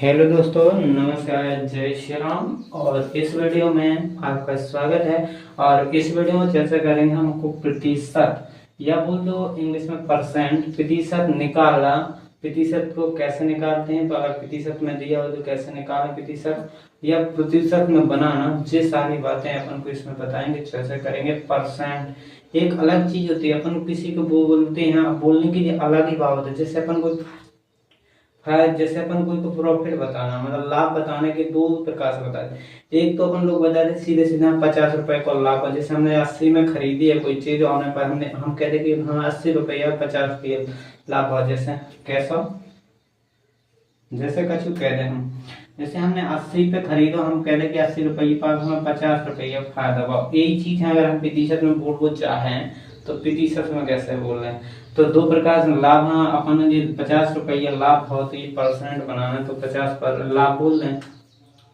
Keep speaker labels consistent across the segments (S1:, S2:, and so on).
S1: Hello दोस्तों, नमस्कार, जय श्री राम। और इस वीडियो में आपका स्वागत है। और इस वीडियो में चर्चा करेंगे हमको प्रतिशत या बोल दो इंग्लिश में परसेंट, प्रतिशत निकालना। प्रतिशत को कैसे निकालते हैं, तो अगर प्रतिशत में दिया हो तो कैसे निकालें प्रतिशत, या प्रतिशत में बनाना, ये सारी बातें अपन को इसमें बताएंगे, चर्चा करेंगे। परसेंट एक अलग चीज होती है, अपन किसी को बोलते हैं, बोलने की अलग ही बात होती है। जैसे अपन को जैसे अपन कोई को प्रॉफिट बताना, मतलब लाभ बताने के दो प्रकार से बताते हैं। एक तो अपन लोग बताते सीधे सीधे 50 रुपए को लाभ है। जैसे हमने 80 में खरीदी है कोई चीज, होने पर हम कहते कि हाँ 80 रुपये 50 रुपये लाभ हो। जैसे कैसा, जैसे कछु कह दे हम, जैसे हमने 80 पे खरीदो, हम कह दे कि 80 रुपये पर हमें 50 रुपये फायदा हुआ। यही चीज है, अगर हम प्रतिशत में बोल वो चाहें तो प्रतिशत में कैसे बोल रहे हैं। तो दो प्रकार से लाभ, हाँ अपन ने 50 रुपये लाभ हो तो ये परसेंट बनाना, तो 50 पर लाभ बोल रहे हैं,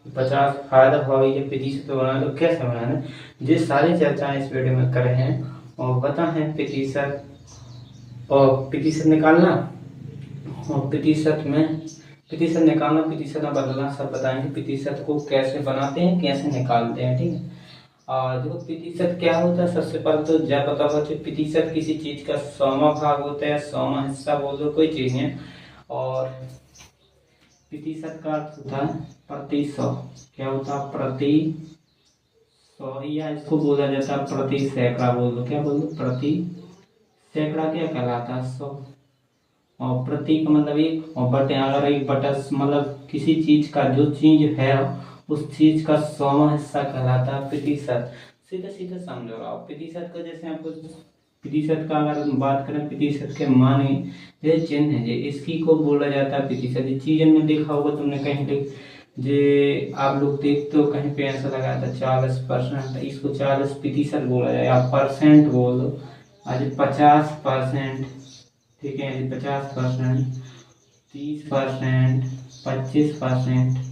S1: 50 फायदा हुआ, ये प्रतिशत बनाना, तो कैसे बनाना, ये सारी चर्चाएं इस वीडियो में करे हैं। और पता है प्रतिशत और प्रतिशत निकालना, और प्रतिशत निकालना, प्रतिशत में बदलना, सब बताएंगे। प्रतिशत को कैसे बनाते हैं, कैसे निकालते हैं, ठीक है। और देखो प्रतिशत क्या होता है, सबसे पहले तो जब पता हो, प्रतिशत किसी चीज का 100वां भाग होता है, 100वां हिस्सा बोल दो, कोई चीज है। और प्रतिशत का अर्थ होता है प्रति 100। क्या होता है प्रति 100, या इसको बोला जाता है प्रति सैकड़ा बोल दो। क्या बोल दो, प्रति सैकड़ा क्या कहलाता है 100। और प्रति का मतलब एक, और बटे अगर एक बटा मतलब किसी चीज का, जो चीज है उस चीज का 100वां हिस्सा कहलाता है प्रतिशत। सीधे सीधे समझो आप प्रतिशत का। जैसे आपको प्रतिशत का अगर बात करें, प्रतिशत के माने ये चिन्ह है, ये इसकी को बोला जाता है प्रतिशत। ये चीज में देखा होगा तुमने कहीं, जे आप लोग देखते हो कहीं पे ऐसा लगाया था 40%, इसको 40% बोला जाए, आप परसेंट बोल दो। आज 50%, ठीक है, 50%, 30%, 25%,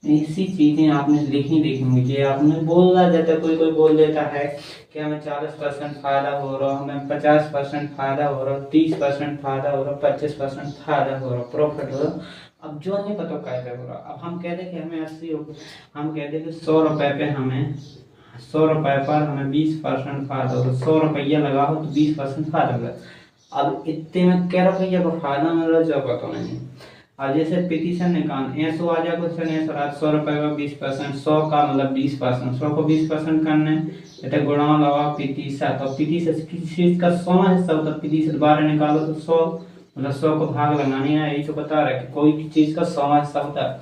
S1: ऐसी चीजें आपने लिखी देखेंगे। कि आपने बोला जाता है, कोई कोई बोल देता है कि हमें 40% फायदा हो रहा, हमें 50% फायदा हो रहा, 30% फायदा हो रहा, 25% फायदा हो रहा, प्रॉफिट हो रहा। अब जो नहीं पता कैसे हो रहा, अब हम कहते कि हमें 80, हम कहते कि 100 रुपए पे हमें, 100 रुपए पर हमें 20% फायदा हो रहा, 100 रुपया लगाओ तो 20% फायदा हो रहा। अब इतने में क्या रुपया का फायदा मिल रहा है पता नहीं। और जैसे प्रतिशत निकाल ऐसो आ जाए क्वेश्चन, ऐसा 100 रुपए का 20%, 100 का मतलब 20%, 100 को 20% करने तो गुणा लगा प्रतिशत। और प्रतिशत किसी चीज का 100वां हिस्सा होता है, प्रतिशत 12 निकालो तो 100, मतलब 100 को भाग लगानी है, यही तो बता रहा है कि कोई चीज का 100वां हिस्सा होता है।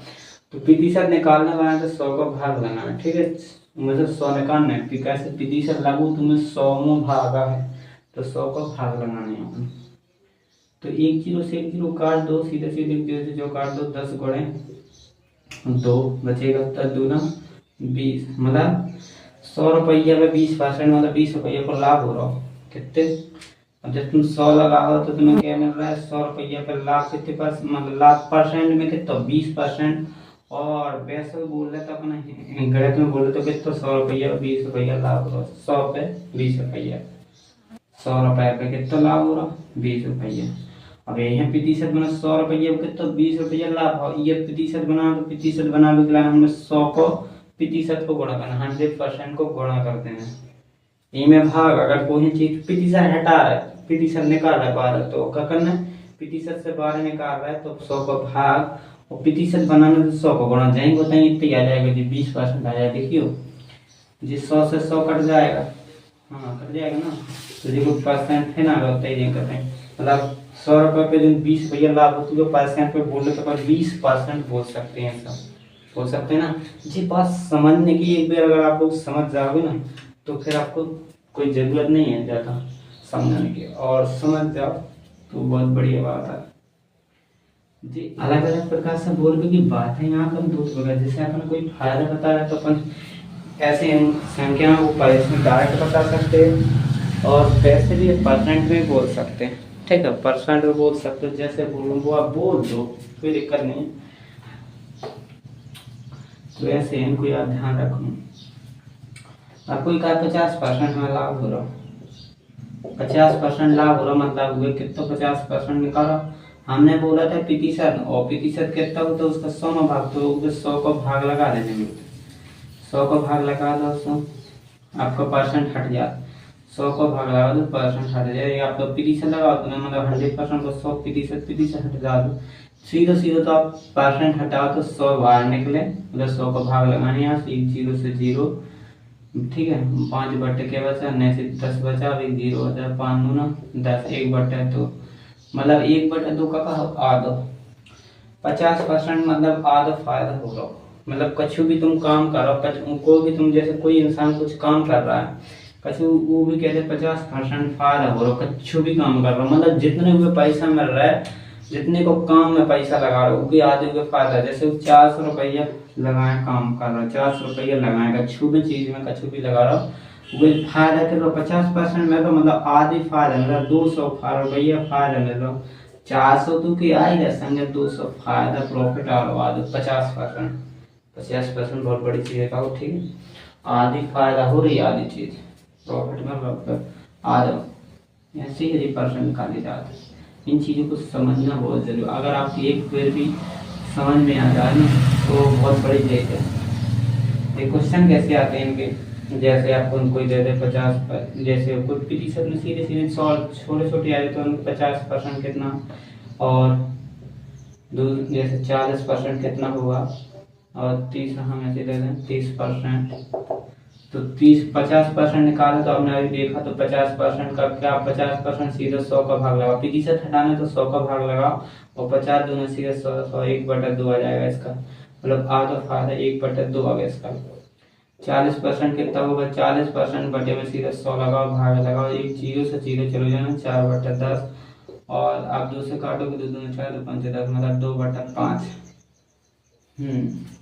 S1: तो प्रतिशत निकालने वाला तो 100 को भाग लगाना है, ठीक है। मतलब 100 निकालना है, कैसे प्रतिशत लागू तुम्हें 100वां भागा है तो 100 को भाग लगाना है। तो 1 0 से 1 0 काट दो, सीधे सीधे 0 से जो काट दो, 10 गुणे 2 बचेगा, 10 दूना 20, मतलब 100 रुपया में 20%, मतलब 20 रुपये को लाभ हो रहा हो कितने। अब जब तुम 100 लगाओ तो तुम्हें क्या मिल रहा है, 100 रुपया पर लाभ कितने परसेंट, मतलब लाभ परसेंट में कितना 20%। और वैसे बोल रहे तो अपना गणित में बोले तो कितना 100 रुपया 20 रुपया लाभ हो रहा, 100 पे 20 रुपया, 100 रुपए पे कितना लाभ हो रहा 20 रुपया। अब यहाँ प्रतिशत बना 100 रुपये कितना 20 रुपया लाभ हो, ये प्रतिशत बना, तो प्रतिशत बनाने के लिए हमें 100 को प्रतिशत को गुणा करना, 100% को गुणा करते हैं। इनमें भाग, अगर कोई चीज प्रतिशत हटा रहा है, प्रतिशत निकाल रहा है 12, तो क्या करना है, प्रतिशत से 12 निकाल रहा है तो 100 को भाग, और प्रतिशत बनाने तो 100 को गुणा, जाएंगे बताएंगे इतनी आ जाएगा जी 20% आ जाएगा। देखियो जी 100 से 100 कट जाएगा, हाँ कट जाएगा ना। तो देखो परसेंट है ना, होता ही करते हैं, मतलब 100 रुपए पे जो 20 रुपया लाभ होती है, परसेंट पे बोले तो 20% बोल सकते हैं, सब बोल सकते हैं ना। जी बात समझने की, एक बार अगर आप लोग समझ जाओगे ना तो फिर आपको कोई जरूरत नहीं है ज़्यादा समझने की, और समझ जाओ तो बहुत बढ़िया बात है जी। अलग अलग प्रकार से बोलने की बात है यहाँ पर दो प्रकार। जैसे अपन कोई फायदा बता रहे तो अपन ऐसे संख्या को इसमें डायरेक्ट बता सकते हैं, और वैसे भी परसेंट में बोल सकते हैं, ठीक है, परसेंट में बोल सकते हो। जैसे बोलूँ वो आप बोल दो, कोई दिक्कत नहीं। तो ऐसे इनको याद ध्यान रखो। आपको कहा 50% में लाभ हो रहा, 50% लाभ हो रहा, मतलब हुए कितना 50% निकाला, हमने बोला था प्रतिशत, और प्रतिशत कितना होता है उसका 100 में भाग, तो 100 का भाग लगा देने में, 100 का भाग लगा दो, 100 आपका परसेंट हट जाता, 100 का भाग लगा दो परसेंट हट जाए, या आप तो प्रतिशत लगाओ तो मतलब 100% को 100 प्रतिशत हट जा दो, सीधे सीधे तो आप परसेंट हटाओ तो 100 बाहर निकले, मतलब 100 का भाग लगाने यहाँ से 0 से 0, ठीक है, 5 बटे के बचा, नहीं से 10 बचा, अभी 0 बचा, 5 दूना 10, 1 बटे 2, मतलब 1 बटे 2 का आधा, 50% मतलब आधा फायदा हो रहा, मतलब कछु भी तुम काम करो, कोई भी तुम जैसे कोई इंसान कुछ काम कर रहा है, कछु वो भी कहते 50% फायदा हो रहा, कछु भी काम कर रहा, मतलब जितने भी पैसा मिल रहा है, जितने को काम में पैसा लगा रहे हो वो भी आधे का फायदा, जैसे 400 रुपया लगाए काम कर रहा है, 400 रुपया लगाए कछु भी चीज में कछु भी लगा रहा हो, वो फायदा कर रहा 50% में, तो मतलब आधी फायदा मतलब 200 रुपया फायदा मिल रहा, 400 तो की आई है संगे 200 फायदा प्रॉफिट आ रहा है, 50% बहुत बड़ी चीज है, ठीक है, आधी फायदा हो रही आधी चीज प्रॉफिट में आधा, ऐसे ही परसेंट निकाले जाते हैं। इन चीज़ों को समझना बहुत जरूरी, अगर आप एक बार भी समझ में आ जाए ना तो बहुत बड़ी चीज़ है। ये क्वेश्चन कैसे आते हैं इनके, जैसे आपको कोई दे दे 50 पर, जैसे कोई प्रतिशत में सीधे सीधे सॉल्व छोटे छोटे आए तो 50% कितना, और जैसे 40% कितना हुआ, और 30 हम ऐसे दे दें 30%, तो 50% निकाले तो आपने अभी देखा, तो 50% का क्या, 50% सीधे 100 का भाग लगाओ, प्रतिशत हटाना तो 100 का भाग लगाओ, और 50 दूना सीधे 100, 1/2 आ जाएगा इसका, मतलब आधा फायदा 1/2 आ गया इसका। 40% कितना होगा, 40% बटे में सीधे 100 लगाओ, भाग लगाओ, एक 0 से 0 चलो जाना, 4/10, और आप 2 से काटोगे, 2 दूना 4, 2 5 10, मतलब 2/5।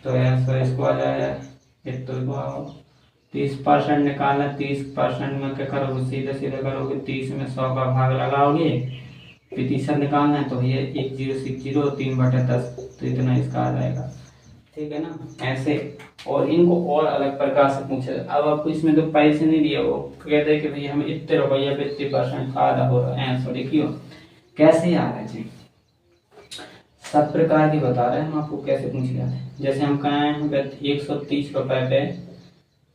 S1: तो ऐसा इसको आ जाएगा, तो 30% निकालना, 30% में क्या करोगे, सीधे सीधे करोगे, 30 में 100 का भाग लगाओगे, प्रतिशत निकालना है तो ये 1060 3/10, तो इतना इसका आ जाएगा, ठीक है ना, ऐसे। और इनको और अलग प्रकार से पूछे, अब आपको इसमें तो पैसे नहीं दिए, वो कहते हैं कि भाई हमें इतने रुपया पे 30% फायदा हो रहा है, ऐसा देखियो कैसे आ रहा है जी, सब प्रकार की बता रहे हैं हम आपको कैसे पूछ जाते हैं। जैसे हम कहें 130 रुपए पे,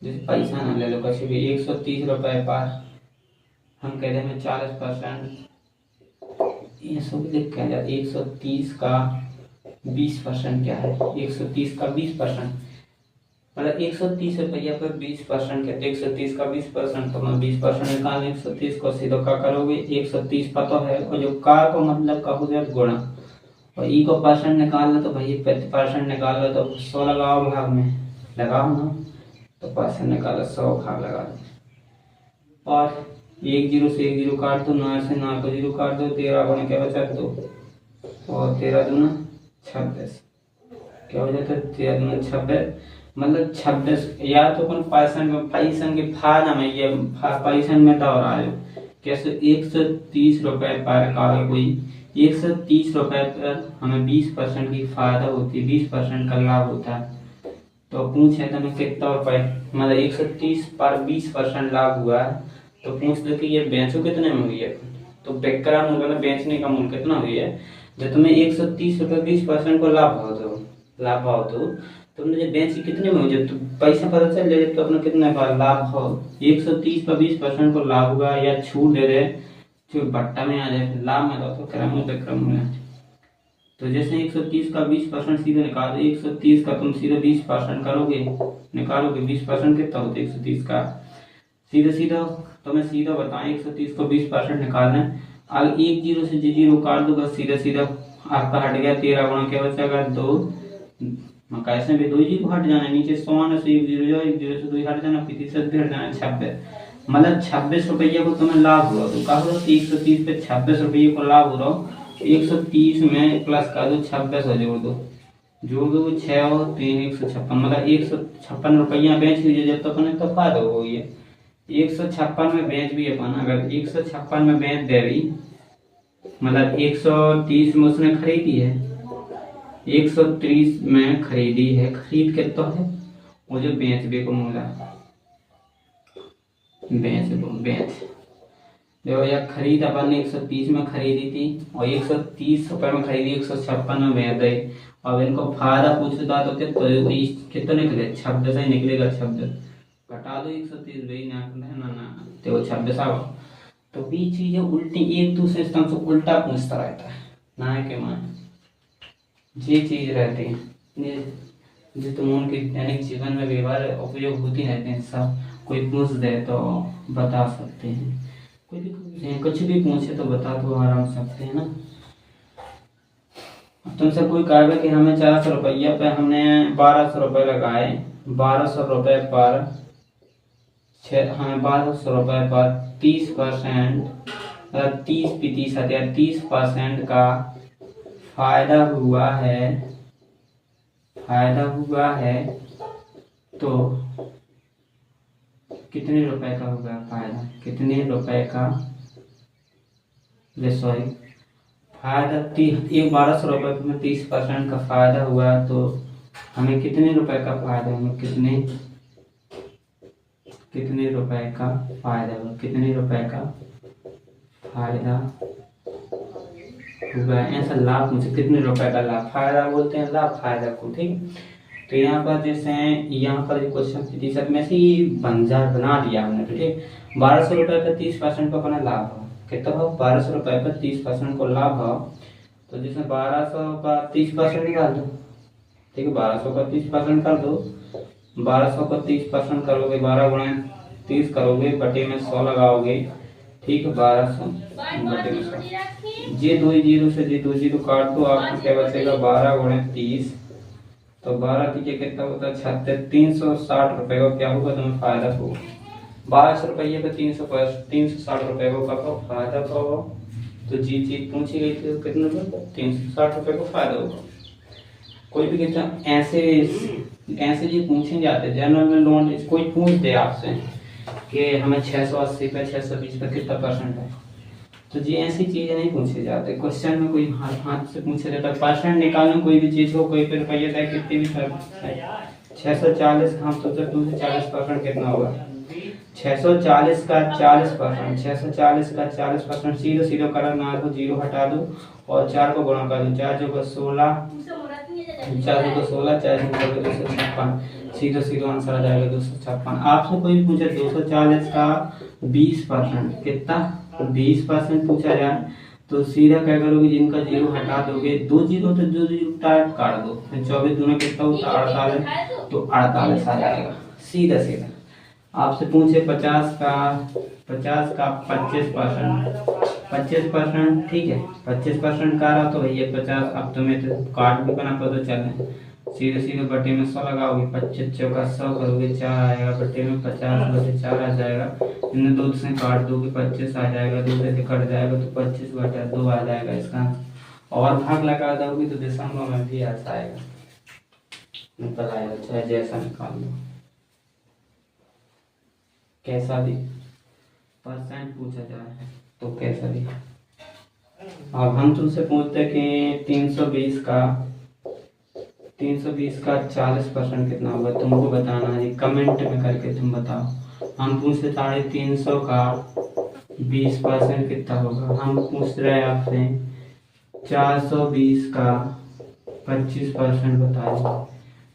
S1: जैसे पैसा ना ले लो कभी भी, 130 रुपए पर हम कहते हैं 40%, ये सब लिख के 130 का 20% क्या है, 130 का 20%, मतलब 130 रुपया पर 20% कहते, 130 का 20%, तो मैं 20% निकाल 130 को सीधो क्या करोगे, 130 पता है, और जो का को मतलब का हो जाए गुणा, और ई को परसेंट निकाल लो तो भाई 50% निकाल लो तो 100 लगाओ भाग में, लगाओ ना, तो परसेंट निकालो, 100 भाग लगा दो, और 1 0 से 1 0 काट दो, 9 से 9 को 0 काट दो, 13 होने के बचा 2, और 13 दूना 26, क्या हो जाता है 13 दूना 26, मतलब 26, या तो अपन पैसन के फायदा में, ये पैसन में दौड़ रहा है कैसे, 130 रुपए पर कागज कोई 130 रुपए पर हमें 20% की फायदा होती है, 20% का लाभ होता है, तो पूछे तो मैं कितना रुपए, मतलब 130 पर 20% लाभ हुआ है, तो पूछ दो कि ये बेचो कितने में हुई है, तो बेकरा मूल्य बेचने का मूल्य कितना हुई है, जब तुम्हें 130 रुपए 20% को लाभ भाव दो तुमने जब बेची कितने में हुई, जब पैसा पता चल जाए तो अपना कितना का लाभ हो, 130 पर 20% को लाभ हुआ, या छूट दे रहे जो बट्टा में आ जाए लाभ में, तो क्रम में, तो जैसे 130 का 20% सीधे निकाल दो, 130 का तुम सीधे 20% करोगे, निकालोगे 20% कितना होता है 130 का, सीधे सीधा तो मैं सीधा बताऊं 130 को 20% निकालना है, अब 1 0 से 0 काट दो, बस सीधा सीधा आपका हट गया, 13 गुना क्या बचेगा 2, कैसे भी 2 0 हट जाना, नीचे 100 से 1 0 जाओ, 1 0 से 2 हट जाना, प्रतिशत भी हट जाना, 26, मतलब 26 रुपये को तुम्हें लाभ हुआ, तो कहा 130 पे 26 रुपये को लाभ हो रहा, 130 में प्लस कर दो 26 और जोड़ दो 6 और 3 156, मतलब 156 रुपया बेच लीजिए, जब तक अपने तो फायदा हो गई है, 156 में बेच भी अपन, अगर 156 में बेच दे रही, मतलब 130 में उसने खरीदी है, 130 में खरीदी है, खरीद के तो है वो जो बेच भी को मूला बेच देखो यह खरीद अपन ने 130 में खरीदी थी और 130 रुपए में खरीदी, 156 में बेच गई। अब इनको फायदा पूछता तो कितना निकले, 26 ही निकलेगा। 26 घटा दो 130, वही ना ना तो 26 आओ। तो भी चीजें उल्टी एक दूसरे से उल्टा पूछता रहता है ना के मान ये चीज रहती है जो तुम उनके दैनिक जीवन में व्यवहार उपयोग होती रहते हैं। सब कोई पूछ दे तो बता सकते हैं, कोई भी कुछ भी पूछे तो बता तो आराम सकते हैं ना। तुमसे कोई कहेगा कि हमें 400 रुपये पे हमने 1200 रुपये लगाए, 1200 रुपये पर हमें 1200 रुपये पर 30% 30% या 30% का फायदा हुआ है तो कितने रुपए का होगा फायदा, कितने रुपए का सॉरी फायदा एक 1200 रुपये में 30% का फायदा हुआ तो हमें कितने रुपए का फायदा, हमें कितने रुपए का फायदा हुआ, कितने रुपए का फायदा हुआ। ऐसा लाभ मुझे कितने रुपए का लाभ, फायदा बोलते हैं लाभ फायदा को, ठीक। तो यहाँ पर जैसे यहाँ पर क्वेश्चन प्रतिशत में से बंजार बना दिया हमने, ठीक। 1200 रुपये पर 30% का अपना लाभ हो, कितना हो 1200 रुपये पर 30% को लाभ हो। तो जैसे 1200 का 30% निकाल दो, ठीक है। 1200 का 30% कर दो, 1200 का 30% करोगे 12 गुणा 30 करोगे, बटे में 100 लगाओगे, ठीक है। 1200 बटे में 100, ये 2 जीरो से ये 2 जीरो काट दो, आपको क्या बचेगा 12 गुणा 30। तो 12 की कितना होता है 36, 360 रुपए का क्या होगा तुम्हें फायदा होगा। 1200 रुपये पे 360 रुपए को का फायदा होगा। तो जी चीज पूछी गई थी कितने रुपये, 360 रुपए को फायदा होगा। कोई भी कितना ऐसे जी पूछे जाते जनरल में लोन, कोई पूछ दे आपसे कि हमें 680 पे 620 पे कितना परसेंट है, तो जी ऐसी चीजें नहीं पूछे जाते। क्वेश्चन में कोई हाथ से पूछे जाता है परसेंट निकालने कोई भी चीज को, कोई पे रुपये तय कितनी भी 640 का हम सोचे 240% कितना होगा, 640 का 40%, 640 का 40% सीधे सीधे करा ना तो जीरो हटा दो और 4 को गुणा कर दो, 4 जो 16, 4 जो 16, 4 जो 256, सीधे सीधे आंसर आ जाएगा 256। आपसे कोई पूछे 240 का 20% कितना, 20% पूछा जाए तो सीधा क्या करोगे, जिनका जीरो हटा दोगे, 2 जीरो तो 2 जीरो काट दो, 24 दूना कितना होता है 48, तो 48 आ जाएगा सीधा सीधा। आपसे पूछे 50 का 25%, ठीक है। 25% का रहा तो भैया 50, अब तुम्हें तो काट भी बना पता चले, सीधे सीधे बटे में 100 लगाओगे, 25 चौका 100 करोगे 4 आएगा, बटे में 50 बटे 4 आ जाएगा, इन्हें 2 से काट दोगे 25 आ जाएगा, 2 से कट जाएगा तो 25 बटे 2 आ जाएगा इसका। और भाग लगा दोगे तो दशमलव में भी आ जाएगा, निकल आएगा, चाहे जैसा निकाल लो, कैसा भी परसेंट पूछा जाए तो कैसा भी। अब हम तुमसे पूछते कि 320 का 40% कितना होगा, तुमको बताना है, कमेंट में करके तुम बताओ। हम पूछते 350 का 20% कितना होगा, हम पूछ रहे हैं आपसे 420 का 25% बताओ।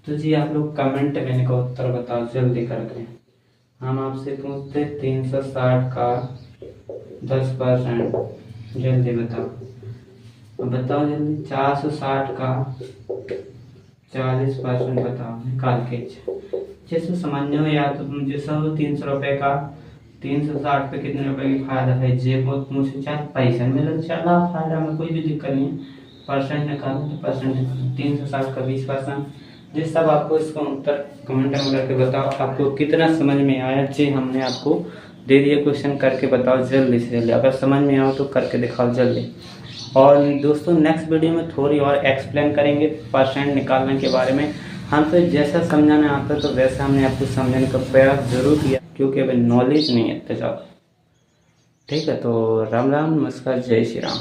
S1: तो जी आप लोग कमेंट में इनका उत्तर बताओ जल्दी करके। हम आपसे पूछते 360 का 10%, जल्दी बताओ, बताओ जल्दी। 460 का 40% बताओ निकाल के, जैसे समझ हो या तो तुम जैसा 300 रुपये का 360 पे कितने रुपए की फायदा है, जेब में मुझे चाहे पैसा मिले चला फायदा में कोई भी दिक्कत नहीं है, परसेंट निकालो तो परसेंट 360 का 20%। जिस सब आपको इसका उत्तर कमेंट में करके बताओ आपको कितना समझ में आया। जी हमने आपको दे दिया क्वेश्चन, करके बताओ जल्दी से जल्दी, अगर समझ में आओ तो करके दिखाओ जल्दी। और दोस्तों नेक्स्ट वीडियो में थोड़ी और एक्सप्लेन करेंगे परसेंट निकालने के बारे में। हम तो जैसा समझाना आता है तो वैसा हमने आपको समझाने का प्रयास जरूर किया, क्योंकि अभी नॉलेज नहीं है इतना ज़्यादा, ठीक है। तो राम राम, नमस्कार, जय श्री राम।